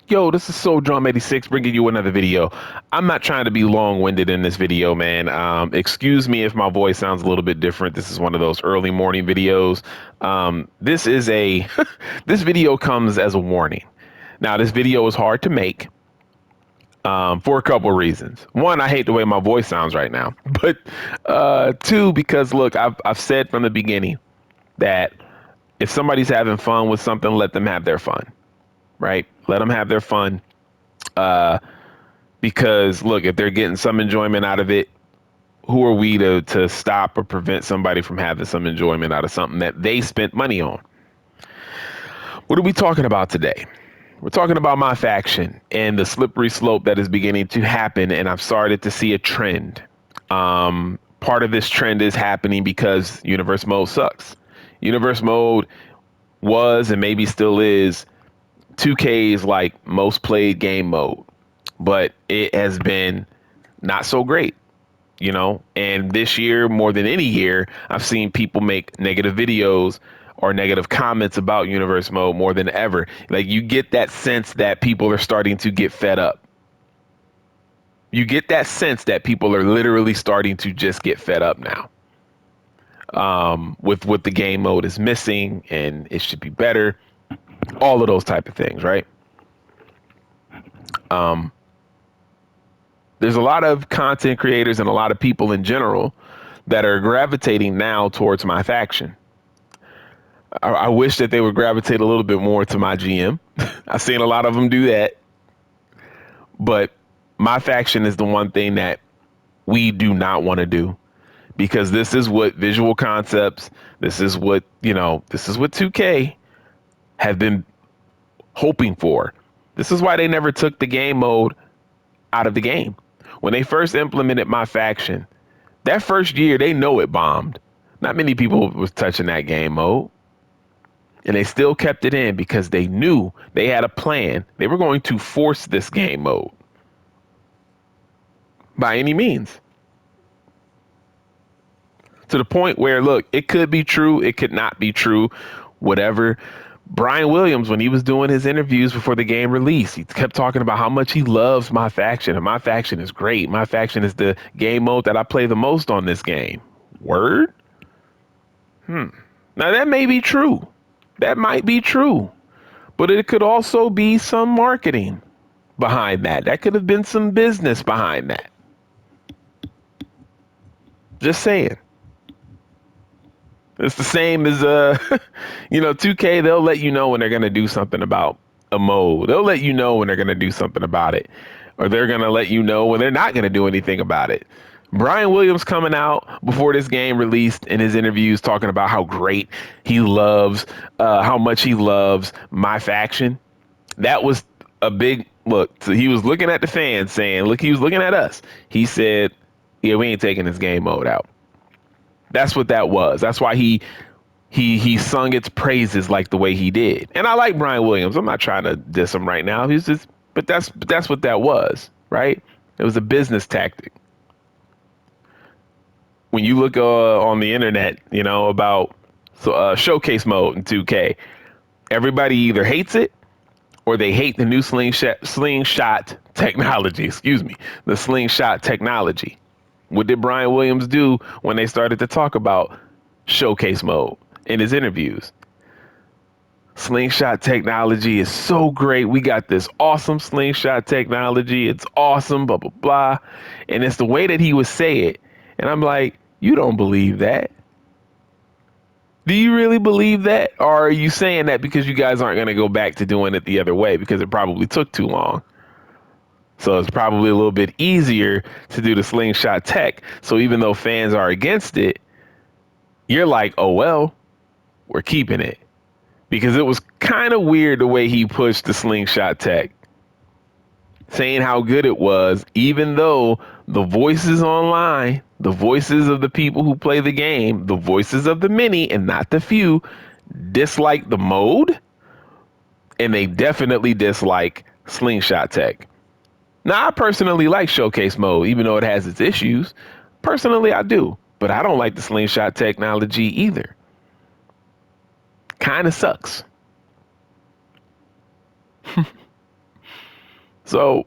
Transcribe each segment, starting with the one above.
Yo, this is Soul Drum 86 bringing you another video. I'm not trying to be long-winded in this video, man. Excuse me if my voice sounds a little bit different. This is one of those early morning videos. This is a this video comes as a warning. Now, this video is hard to make for a couple of reasons. One, I hate the way my voice sounds right now, but two, because look, I've said from the beginning that if somebody's having fun with something, let them have their fun, right? Let them have their fun. Because look, if they're getting some enjoyment out of it, who are we to stop or prevent somebody from having some enjoyment out of something that they spent money on? What are we talking about today? We're talking about my faction and the slippery slope that is beginning to happen, and I've started to see a trend. Part of this trend is happening because universe mode sucks. Universe mode was and maybe still is 2K's like most played game mode, but it has been not so great, you know? And this year, more than any year, I've seen people make negative videos or negative comments about universe mode more than ever. Like, you get that sense that people are starting to get fed up. You get that sense that people are literally starting to just get fed up now. With what the game mode is missing and it should be better. All of those type of things, right? There's a lot of content creators and a lot of people in general that are gravitating now towards my faction. I wish that they would gravitate a little bit more to my GM. I've seen a lot of them do that, but my faction is the one thing that we do not want to do, because this is what Visual Concepts, this is what, this is what 2K have been hoping for. This is why they never took the game mode out of the game. When they first implemented my faction, that first year, they know it bombed. Not many people was touching that game mode. And they still kept it in because they knew they had a plan. They were going to force this game mode by any means. To the point where, look, it could be true, it could not be true, whatever. Brian Williams, when he was doing his interviews before the game release, he kept talking about how much he loves my faction, and my faction is great. My faction is the game mode that I play the most on this game. Word? Now, that may be true. That might be true. But it could also be some marketing behind that. That could have been some business behind that. Just saying. It's the same as 2K, they'll let you know when they're gonna do something about a mode. They'll let you know when they're gonna do something about it. Or they're gonna let you know when they're not gonna do anything about it. Brian Williams coming out before this game released in his interviews talking about how great he loves, how much he loves my faction. That was a big look. So he was looking at the fans saying, look, he was looking at us. He said, yeah, we ain't taking this game mode out. That's what that was. That's why he sung its praises like the way he did. And I like Brian Williams. I'm not trying to diss him right now. He's just, but that's what that was, right? It was a business tactic. When you look on the internet, about showcase mode in 2K, everybody either hates it or they hate the new slingshot technology. Excuse me, the slingshot technology. What did Brian Williams do when they started to talk about showcase mode in his interviews? Slingshot technology is so great. We got this awesome slingshot technology. It's awesome, blah, blah, blah. And it's the way that he would say it. And I'm like, you don't believe that. Do you really believe that? Or are you saying that because you guys aren't going to go back to doing it the other way because it probably took too long? So it's probably a little bit easier to do the slingshot tech. So even though fans are against it, you're like, oh, well, we're keeping it. Because it was kind of weird the way he pushed the slingshot tech, saying how good it was, even though the voices online, the voices of the people who play the game, the voices of the many and not the few, dislike the mode. And they definitely dislike slingshot tech. Now, I personally like showcase mode, even though it has its issues. Personally, I do. But I don't like the slingshot technology either. Kind of sucks. So,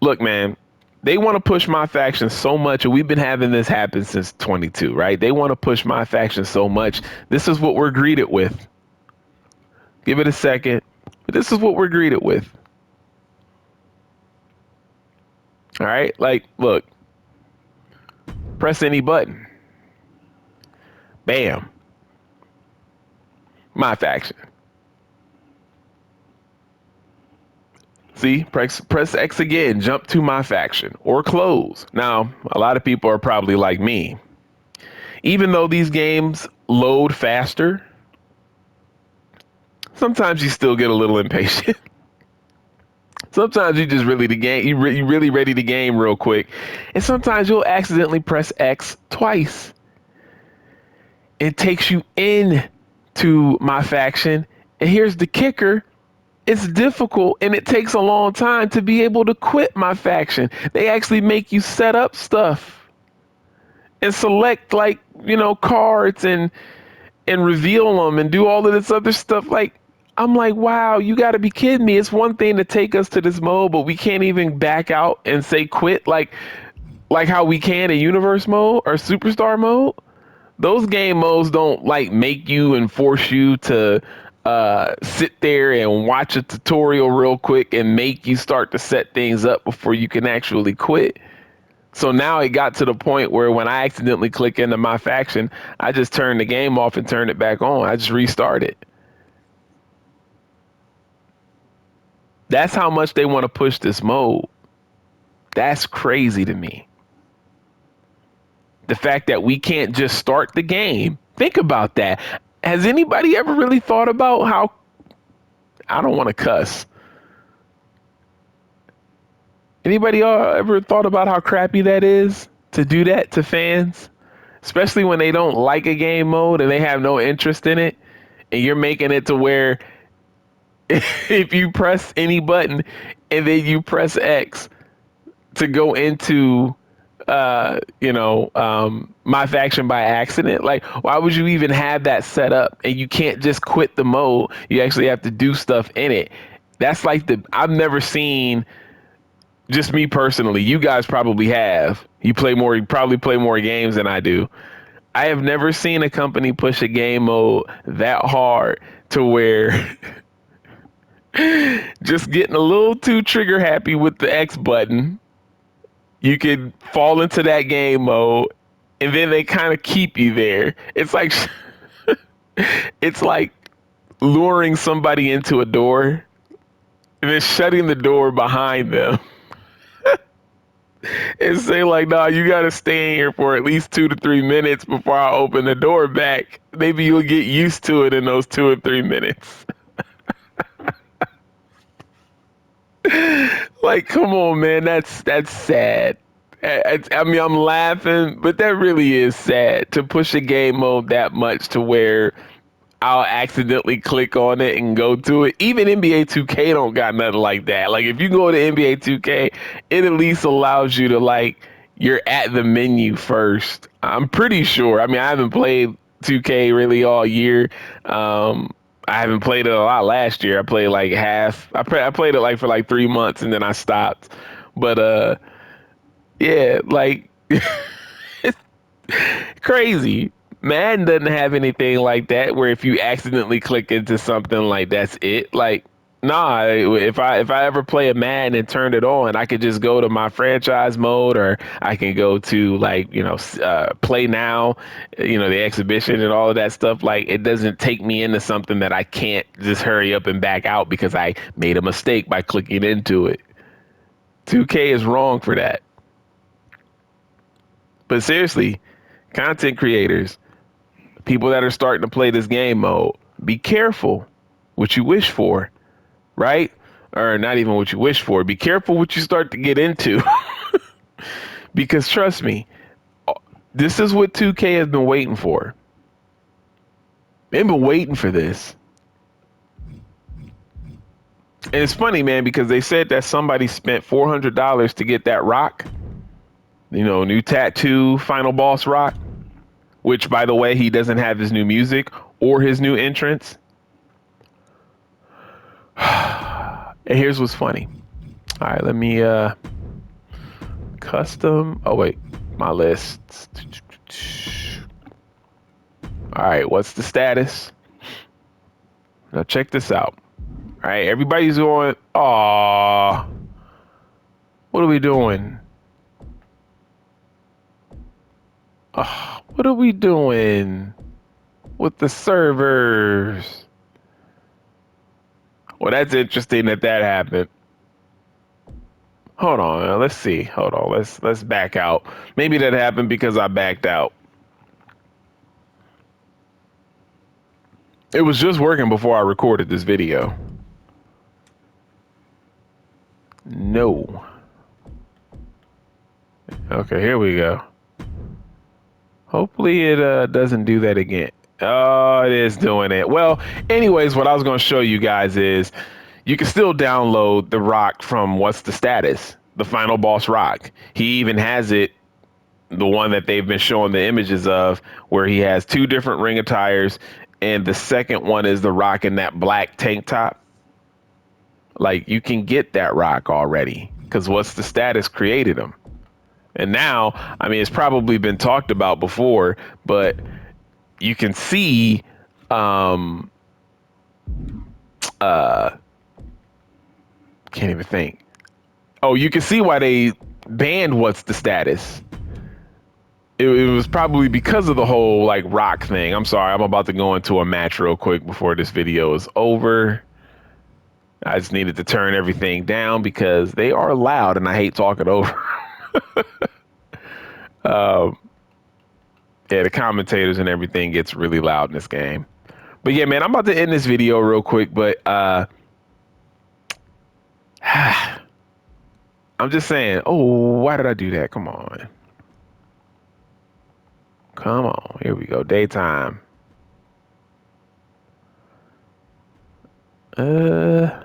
look, man, they want to push my faction so much, and we've been having this happen since 22, right? They want to push my faction so much. This is what we're greeted with. Give it a second. But this is what we're greeted with. All right? Like, look, press any button. Bam. My faction. See, press X again, jump to my faction, or close. Now, a lot of people are probably like me. Even though these games load faster, sometimes you still get a little impatient. Sometimes you just really the game, you really ready to game real quick, and sometimes you'll accidentally press X twice. It takes you in to my faction, and here's the kicker: it's difficult and it takes a long time to be able to quit my faction. They actually make you set up stuff and select, like, cards and reveal them and do all of this other stuff. Like, I'm like, wow, you got to be kidding me. It's one thing to take us to this mode, but we can't even back out and say quit like how we can in universe mode or superstar mode. Those game modes don't like make you and force you to sit there and watch a tutorial real quick and make you start to set things up before you can actually quit. So now it got to the point where when I accidentally click into my faction, I just turn the game off and turn it back on. I just restart it. That's how much they want to push this mode. That's crazy to me. The fact that we can't just start the game. Think about that. Has anybody ever really thought about how, I don't want to cuss. Anybody ever thought about how crappy that is to do that to fans? Especially when they don't like a game mode and they have no interest in it, and you're making it to where if you press any button and then you press X to go into my faction by accident, like, why would you even have that set up? And you can't just quit the mode. You actually have to do stuff in it. That's like I've never seen, just me personally, you guys probably have. You probably play more games than I do. I have never seen a company push a game mode that hard to where just getting a little too trigger happy with the X button, you could fall into that game mode, and then they kind of keep you there. It's like it's like luring somebody into a door and then shutting the door behind them and say, like, nah, you gotta stay in here for at least 2 to 3 minutes before I open the door back. Maybe you'll get used to it in those 2 or 3 minutes. Like, come on, man, that's sad. I mean, I'm laughing, but that really is sad to push a game mode that much to where I'll accidentally click on it and go to it. Even NBA 2K don't got nothing like that. Like, if you go to NBA 2K, it at least allows you to, like, you're at the menu first. I'm pretty sure. I mean, I haven't played 2K really all year. I haven't played it a lot last year. I played like half. I played it like for like 3 months and then I stopped. But yeah, like it's crazy. Madden doesn't have anything like that where if you accidentally click into something, like, that's it. Like, nah, if I ever play a Madden and turn it on, I could just go to my franchise mode, or I can go to, like, play now, the exhibition and all of that stuff. Like, it doesn't take me into something that I can't just hurry up and back out because I made a mistake by clicking into it. 2K is wrong for that. But seriously, content creators, people that are starting to play this game mode, be careful what you wish for, right? Or not even what you wish for. Be careful what you start to get into. Because trust me, this is what 2K has been waiting for. They've been waiting for this. And it's funny, man, because they said that somebody spent $400 to get that rock, new tattoo final boss rock, which, by the way, he doesn't have his new music or his new entrance. And here's what's funny. All right, let me custom. Oh wait, my lists. All right, what's the status? Now check this out. All right, everybody's going. Aw, what are we doing? What are we doing with the servers? Well, that's interesting that happened. Hold on, let's see. Hold on, let's back out. Maybe that happened because I backed out. It was just working before I recorded this video. No. Okay, here we go. Hopefully it doesn't do that again. Oh, it is doing it. Well, anyways, what I was going to show you guys is you can still download the rock from What's the Status, the Final Boss rock. He even has it, the one that they've been showing the images of, where he has two different ring attires, and the second one is the rock in that black tank top. Like, you can get that rock already because What's the Status created him. And now, I mean, it's probably been talked about before, but you can see, can't even think. Oh, you can see why they banned What's the Status. It was probably because of the whole like rock thing. I'm sorry, I'm about to go into a match real quick before this video is over. I just needed to turn everything down because they are loud and I hate talking over. Yeah, the commentators and everything gets really loud in this game. But yeah, man, I'm about to end this video real quick, but I'm just saying, oh, why did I do that? Come on. Come on. Here we go. Daytime. Let's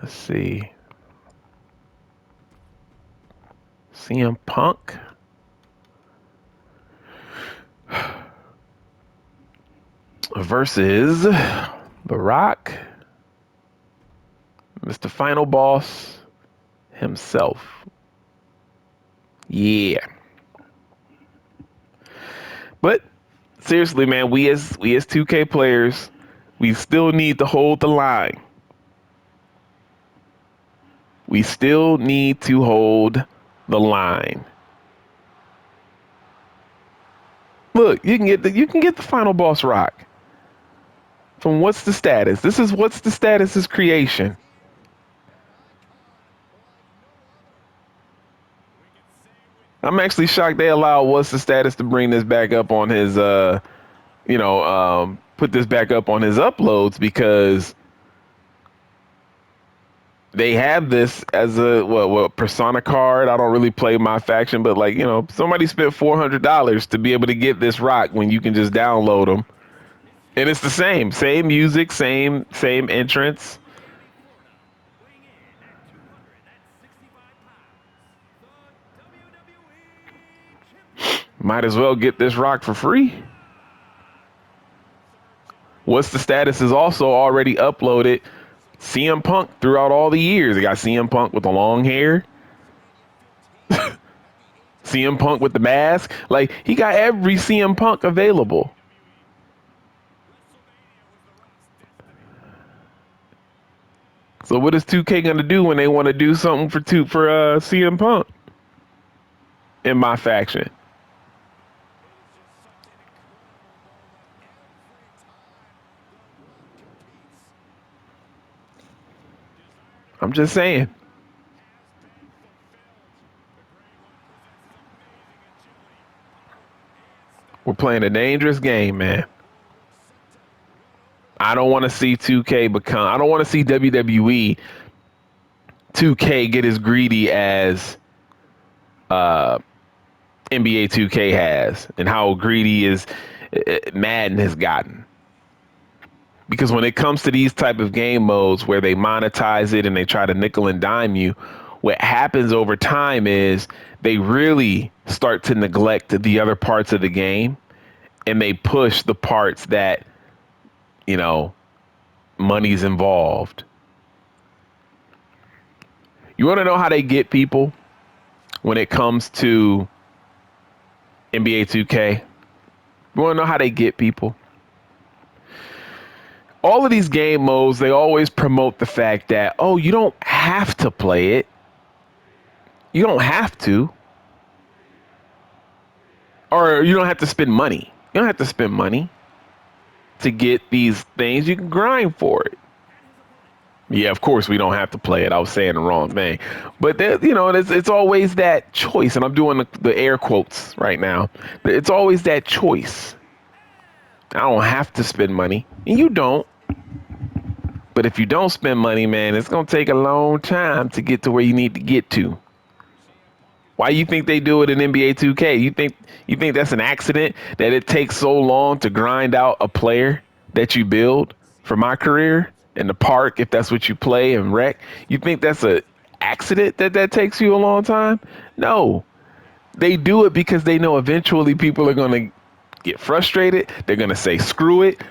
see. CM Punk versus The Rock, Mr. Final Boss himself. Yeah. But seriously, man, we as 2K players, we still need to hold the line. We still need to hold the line. Look, you can get the Final Boss rock from What's the Status. This is What's the Status's creation. I'm actually shocked they allowed What's the Status to bring this back up on his put this back up on his uploads, because they have this as a what persona card. I don't really play my faction, but like, somebody spent $400 to be able to get this rock when you can just download them, and it's the same music, same entrance. Might as well get this rock for free. What's the Status is also already uploaded CM Punk throughout all the years. They got CM Punk with the long hair, CM Punk with the mask. Like, he got every CM Punk available. So what is 2K gonna do when they want to do something for CM Punk in my faction? I'm just saying. We're playing a dangerous game, man. I don't want to see 2K become. I don't want to see WWE 2K get as greedy as NBA 2K has, and how greedy is Madden has gotten. Because when it comes to these type of game modes where they monetize it and they try to nickel and dime you, what happens over time is they really start to neglect the other parts of the game, and they push the parts that, money's involved. You want to know how they get people when it comes to NBA 2K? You want to know how they get people? All of these game modes, they always promote the fact that, oh, you don't have to play it. You don't have to. Or you don't have to spend money. You don't have to spend money to get these things. You can grind for it. Yeah, of course we don't have to play it. I was saying the wrong thing. But, it's always that choice. And I'm doing the air quotes right now. It's always that choice. I don't have to spend money. And you don't. But if you don't spend money, man, it's going to take a long time to get to where you need to get to. Why you think they do it in NBA 2K? You think that's an accident that it takes so long to grind out a player that you build? For my career in the park, if that's what you play and rec, you think that's an accident that takes you a long time? No, they do it because they know eventually people are going to get frustrated. They're going to say, screw it.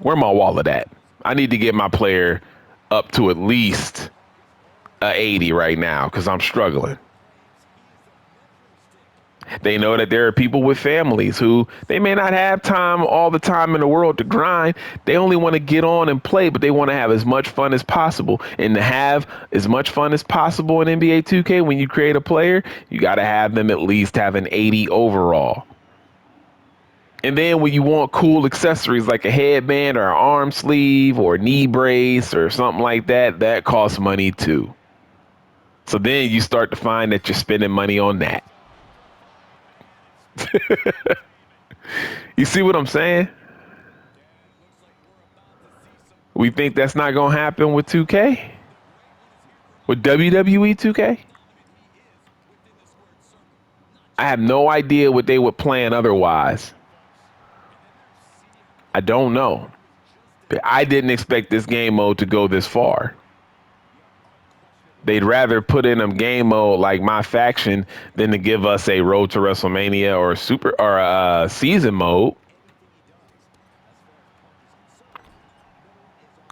Where my wallet at? I need to get my player up to at least a 80 right now because I'm struggling. They know that there are people with families who they may not have time all the time in the world to grind. They only want to get on and play, but they want to have as much fun as possible. And to have as much fun as possible in NBA 2K, when you create a player, you got to have them at least have an 80 overall. And then when you want cool accessories like a headband or an arm sleeve or a knee brace or something like that, that costs money too. So then you start to find that you're spending money on that. You see what I'm saying? We think that's not going to happen with 2K? With WWE 2K? I have no idea what they would plan otherwise. I don't know. But I didn't expect this game mode to go this far. They'd rather put in a game mode like My Faction than to give us a Road to WrestleMania or a season mode.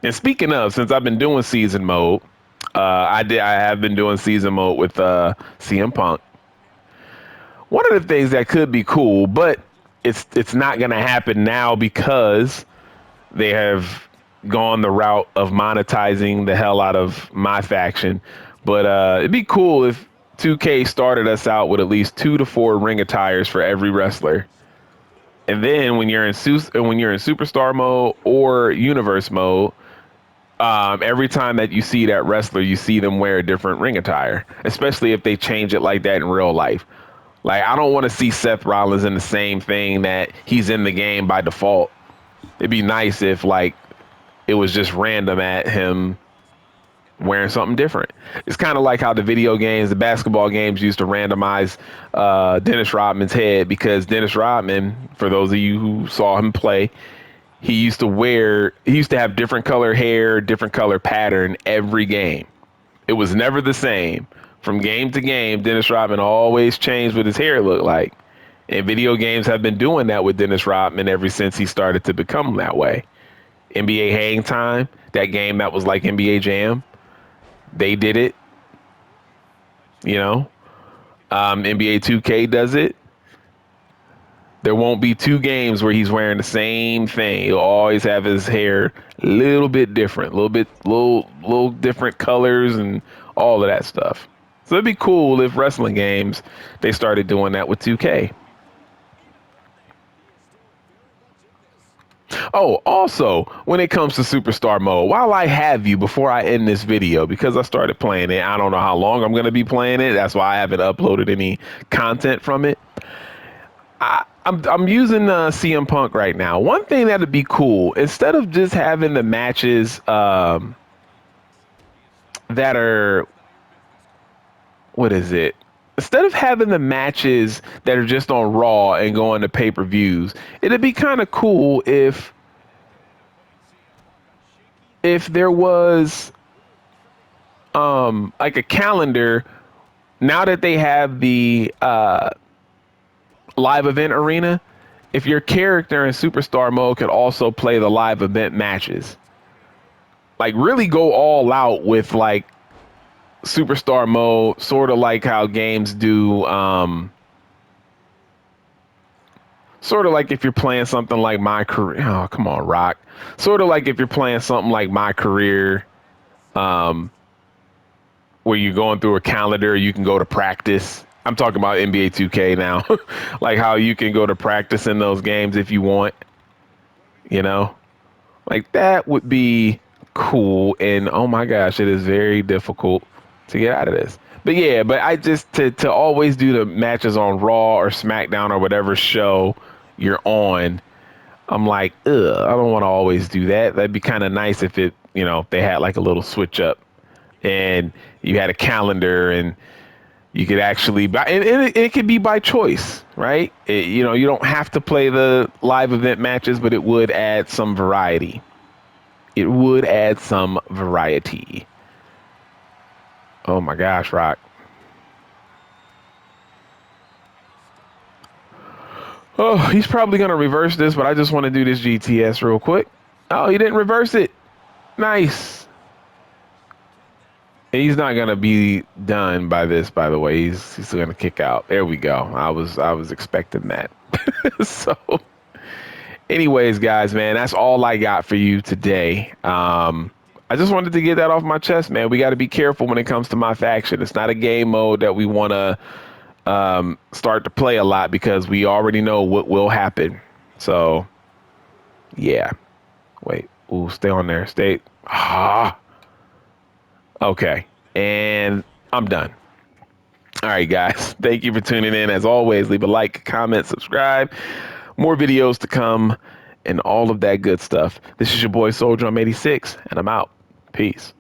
And speaking of, since I've been doing season mode, I have been doing season mode with CM Punk. One of the things that could be cool, but it's not going to happen now because they have gone the route of monetizing the hell out of My Faction. But it'd be cool if 2K started us out with at least 2 to 4 ring attires for every wrestler. And then when you're in superstar mode or universe mode, every time that you see that wrestler, you see them wear a different ring attire, especially if they change it like that in real life. Like, I don't want to see Seth Rollins in the same thing that he's in the game by default. It'd be nice if, like, it was just random at him wearing something different. It's kind of like how the basketball games used to randomize Dennis Rodman's head, because Dennis Rodman, for those of you who saw him play, he used to have different color hair, different color pattern every game. It was never the same. From game to game, Dennis Rodman always changed what his hair looked like. And video games have been doing that with Dennis Rodman ever since he started to become that way. NBA Hang Time, that game that was like NBA Jam, they did it. NBA 2K does it. There won't be 2 games where he's wearing the same thing. He'll always have his hair a little bit different, little different colors and all of that stuff. So it'd be cool if wrestling games, they started doing that with 2K. Oh, also, when it comes to Superstar Mode, while I have you, before I end this video, because I started playing it, I don't know how long I'm going to be playing it. That's why I haven't uploaded any content from it. I'm using CM Punk right now. One thing that'd be cool, instead of just having the matches that are, what is it? Instead of having the matches that are just on Raw and going to pay-per-views, it'd be kind of cool if there was like a calendar. Now that they have the live event arena, if your character in Superstar Mode could also play the live event matches, like really go all out with like superstar mode, sort of like how games do. Sort of like if you're playing something like My Career. Oh, come on, Rock. Sort of like if you're playing something like My Career, where you're going through a calendar, you can go to practice. I'm talking about NBA 2K now. Like how you can go to practice in those games if you want, you know? Like that would be cool. And oh my gosh, it is very difficult to get out of this. But yeah, but I just to always do the matches on Raw or SmackDown or whatever show you're on. I'm like, ugh, I don't want to always do that. That'd be kind of nice if it, they had like a little switch up and you had a calendar and you could actually buy, and it could be by choice, right? You don't have to play the live event matches, but it would add some variety. It would add some variety. Oh my gosh, Rock. Oh, he's probably going to reverse this, but I just want to do this GTS real quick. Oh, he didn't reverse it. Nice. And he's not going to be done by this, by the way. He's going to kick out. There we go. I was expecting that. So anyways, guys, man, that's all I got for you today. I just wanted to get that off my chest, man. We got to be careful when it comes to my faction. It's not a game mode that we want to start to play a lot because we already know what will happen. So, yeah. Wait. Ooh, stay on there. Stay. Ah. Okay. And I'm done. All right, guys. Thank you for tuning in. As always, leave a like, comment, subscribe. More videos to come and all of that good stuff. This is your boy Soldier 86, and I'm out. Peace.